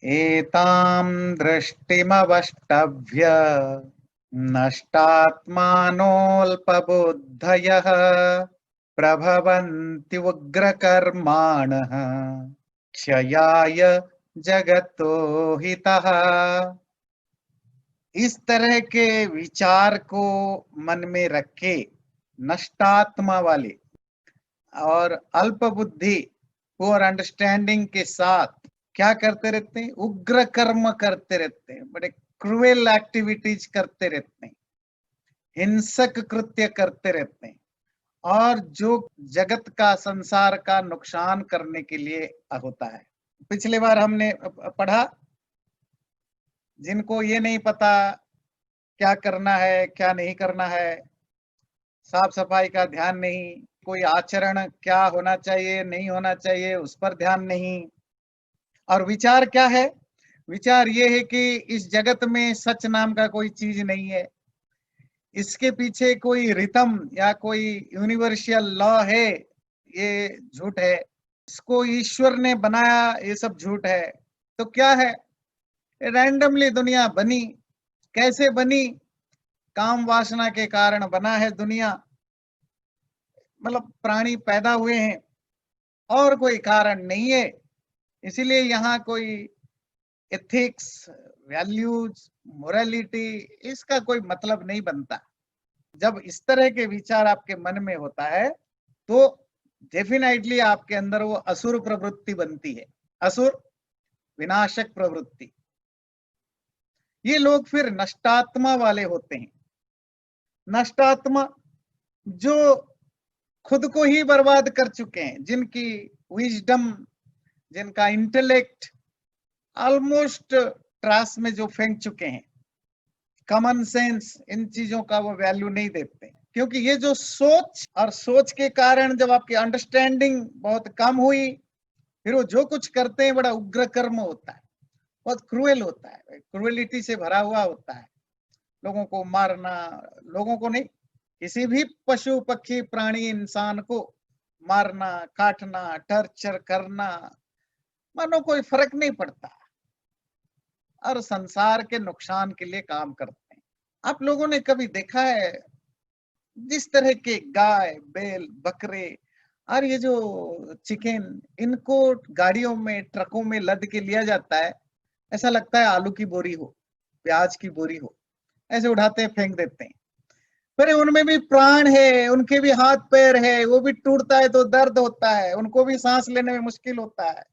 एतां दृष्टिमवष्टभ्य नष्टात्मानोऽल्पबुद्धयः प्रभवन्ति उग्रकर्माणः क्षयाय जगतो हितः। इस तरह के विचार को मन में रखे नष्टात्मा वाले और अल्प बुद्धि पुअर अंडरस्टैंडिंग के साथ क्या करते रहते हैं? उग्र कर्म करते रहते हैं, बड़े क्रूएल एक्टिविटीज करते रहते हैं, हिंसक कृत्य करते रहते हैं, और जो जगत का संसार का नुकसान करने के लिए होता है। पिछले बार हमने पढ़ा, जिनको ये नहीं पता क्या करना है क्या नहीं करना है, साफ सफाई का ध्यान नहीं, कोई आचरण क्या होना चाहिए नहीं होना चाहिए उस पर ध्यान नहीं, और विचार क्या है? विचार ये है कि इस जगत में सच नाम का कोई चीज नहीं है, इसके पीछे कोई रिथम या कोई यूनिवर्सल लॉ है, ये झूठ है। इसको ईश्वर ने बनाया, ये सब झूठ है। तो क्या है? रैंडमली दुनिया बनी। कैसे बनी? काम वासना के कारण बना है दुनिया, मतलब प्राणी पैदा हुए हैं और कोई कारण नहीं है। इसीलिए यहाँ कोई एथिक्स, वैल्यूज, मोरालिटी, इसका कोई मतलब नहीं बनता। जब इस तरह के विचार आपके मन में होता है तो डेफिनेटली आपके अंदर वो असुर प्रवृत्ति बनती है, असुर विनाशक प्रवृत्ति। ये लोग फिर नष्टात्मा वाले होते हैं। नष्टात्मा जो खुद को ही बर्बाद कर चुके हैं, जिनकी विजडम, जिनका इंटेलेक्ट ऑलमोस्ट ट्रास में जो फेंक चुके हैं, कॉमन सेंस, इन चीजों का वो वैल्यू नहीं देते, क्योंकि ये जो सोच, और सोच के कारण जब आपकी अंडरस्टैंडिंग बहुत कम हुई, फिर वो जो कुछ करते हैं बड़ा उग्र कर्म होता है, बहुत क्रूएल होता है, क्रूएलिटी से भरा हुआ होता है। लोगों को मारना, लोगों को नहीं, किसी भी पशु पक्षी प्राणी इंसान को मारना, काटना, टर्चर करना, मानो कोई फर्क नहीं पड़ता, और संसार के नुकसान के लिए काम करते हैं। आप लोगों ने कभी देखा है जिस तरह के गाय, बैल, बकरे और ये जो चिकन, इनको गाड़ियों में, ट्रकों में लद के लिया जाता है, ऐसा लगता है आलू की बोरी हो, प्याज की बोरी हो, ऐसे उठाते हैं, फेंक देते हैं। पर उनमें भी प्राण है, उनके भी हाथ पैर है, वो भी टूटता है तो दर्द होता है, उनको भी सांस लेने में मुश्किल होता है।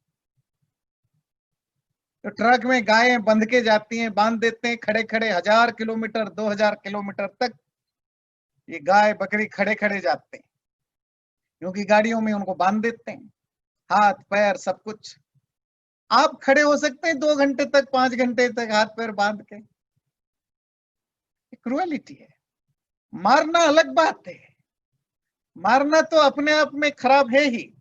तो ट्रक में गायें बंध के जाती हैं, बांध देते हैं खड़े खड़े, 1000 किलोमीटर 2000 किलोमीटर तक ये गाय बकरी खड़े खड़े जाते हैं, क्योंकि गाड़ियों में उनको बांध देते हैं, हाथ पैर सब कुछ। आप खड़े हो सकते हैं 2 घंटे तक, 5 घंटे तक हाथ पैर बांध के? क्रूएलिटी है। मारना अलग बात है, मारना तो अपने आप में खराब है ही,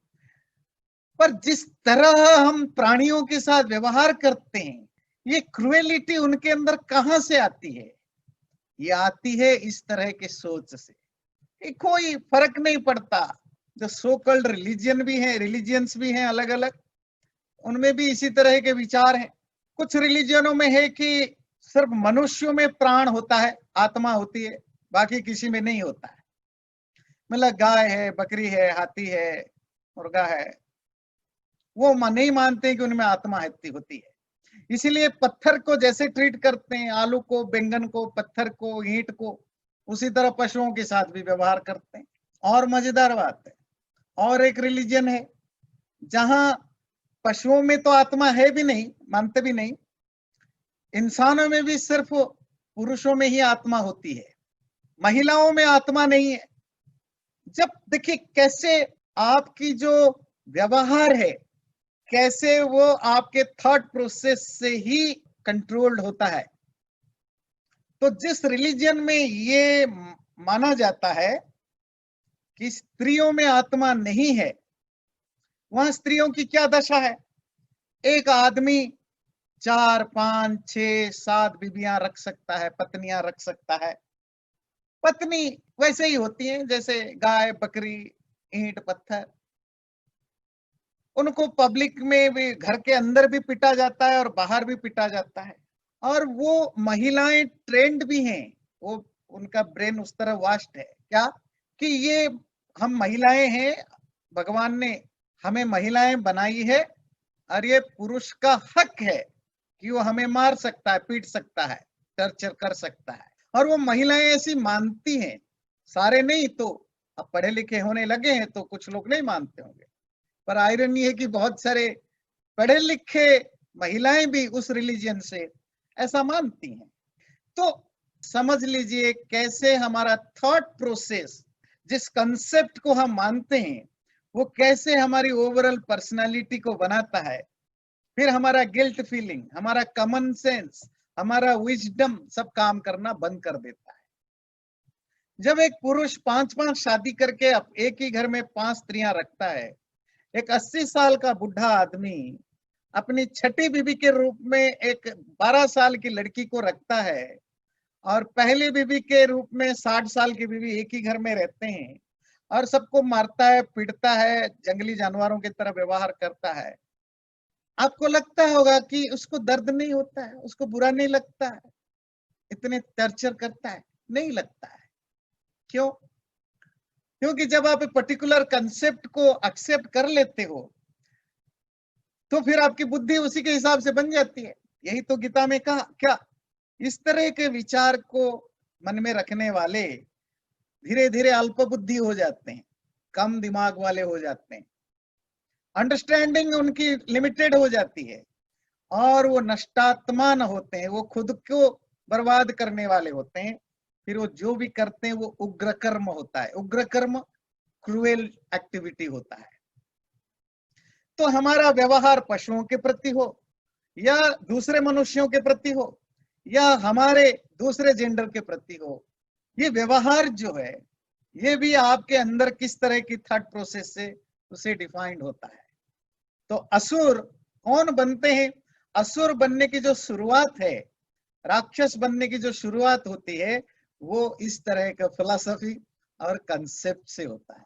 पर जिस तरह हम प्राणियों के साथ व्यवहार करते हैं, ये क्रूएलिटी उनके अंदर कहां से आती है? ये आती है इस तरह के सोच से। ये कोई फर्क नहीं पड़ता। जो सो कॉल्ड रिलीजन भी है, रिलीजियंस भी हैं अलग अलग, उनमें भी इसी तरह के विचार हैं। कुछ रिलीजनों में है कि सिर्फ मनुष्यों में प्राण होता है, आत्मा होती है, बाकी किसी में नहीं होता है। मतलब गाय है, बकरी है, हाथी है, मुर्गा है, वो नहीं मानते कि उनमें आत्मा होती है। इसीलिए पत्थर को जैसे ट्रीट करते हैं, आलू को, बैंगन को, पत्थर को, ईंट को, उसी तरह पशुओं के साथ भी व्यवहार करते हैं। और मजेदार बात है, और एक रिलीजन है जहां पशुओं में तो आत्मा है भी नहीं, मानते भी नहीं, इंसानों में भी सिर्फ पुरुषों में ही आत्मा होती है, महिलाओं में आत्मा नहीं है। जब देखिए कैसे आपकी जो व्यवहार है, कैसे वो आपके थॉट प्रोसेस से ही कंट्रोल्ड होता है। तो जिस रिलीजन में ये माना जाता है कि स्त्रियों में आत्मा नहीं है, वहां स्त्रियों की क्या दशा है? एक आदमी 4 5 6 7 बीबियां रख सकता है, पत्नियां रख सकता है। पत्नी वैसे ही होती है जैसे गाय, बकरी, ईंट, पत्थर। उनको पब्लिक में भी, घर के अंदर भी पिटा जाता है और बाहर भी पिटा जाता है। और वो महिलाएं ट्रेंड भी हैं, वो उनका ब्रेन उस तरह वास्ट है क्या कि ये हम महिलाएं हैं, भगवान ने हमें महिलाएं बनाई है और ये पुरुष का हक है कि वो हमें मार सकता है, पीट सकता है, टर्चर कर सकता है। और वो महिलाएं ऐसी मानती हैं, सारे नहीं तो अब पढ़े लिखे होने लगे हैं तो कुछ लोग नहीं मानते होंगे, पर आयरनी है कि बहुत सारे पढ़े लिखे महिलाएं भी उस रिलीजन से ऐसा मानती हैं। तो समझ लीजिए कैसे हमारा थॉट प्रोसेस, जिस कंसेप्ट को हम मानते हैं, वो कैसे हमारी ओवरऑल पर्सनालिटी को बनाता है। फिर हमारा गिल्ट फीलिंग, हमारा कॉमन सेंस, हमारा विजडम सब काम करना बंद कर देता है। जब एक पुरुष 5-5 शादी करके अब एक ही घर में 5 स्त्रियां रखता है, एक 80 साल का बुढ़ा आदमी अपनी छठी बीवी के रूप में एक 12 साल की लड़की को रखता है और पहली बीवी के रूप में 60 साल की बीवी एक ही घर में रहते हैं और सबको मारता है, पीटता है, जंगली जानवरों की तरह व्यवहार करता है। आपको लगता होगा कि उसको दर्द नहीं होता है, उसको बुरा नहीं लगता है, इतने टॉर्चर करता है? नहीं लगता है। क्यों? क्योंकि जब आप पर्टिकुलर कंसेप्ट को एक्सेप्ट कर लेते हो तो फिर आपकी बुद्धि उसी के हिसाब से बन जाती है। यही तो गीता में कहा क्या, इस तरह के विचार को मन में रखने वाले धीरे धीरे अल्प बुद्धि हो जाते हैं, कम दिमाग वाले हो जाते हैं, अंडरस्टैंडिंग उनकी लिमिटेड हो जाती है और वो नष्टात्मा न होते हैं, वो खुद को बर्बाद करने वाले होते हैं। फिर वो जो भी करते हैं वो उग्र कर्म होता है। उग्र कर्म क्रूएल एक्टिविटी होता है। तो हमारा व्यवहार पशुओं के प्रति हो या दूसरे मनुष्यों के प्रति हो या हमारे दूसरे जेंडर के प्रति हो, ये व्यवहार जो है ये भी आपके अंदर किस तरह की थॉट प्रोसेस से उसे डिफाइंड होता है। तो असुर कौन बनते हैं? असुर बनने की जो शुरुआत है, राक्षस बनने की जो शुरुआत होती है, वो इस तरह का फिलॉसफी और कंसेप्ट से होता है।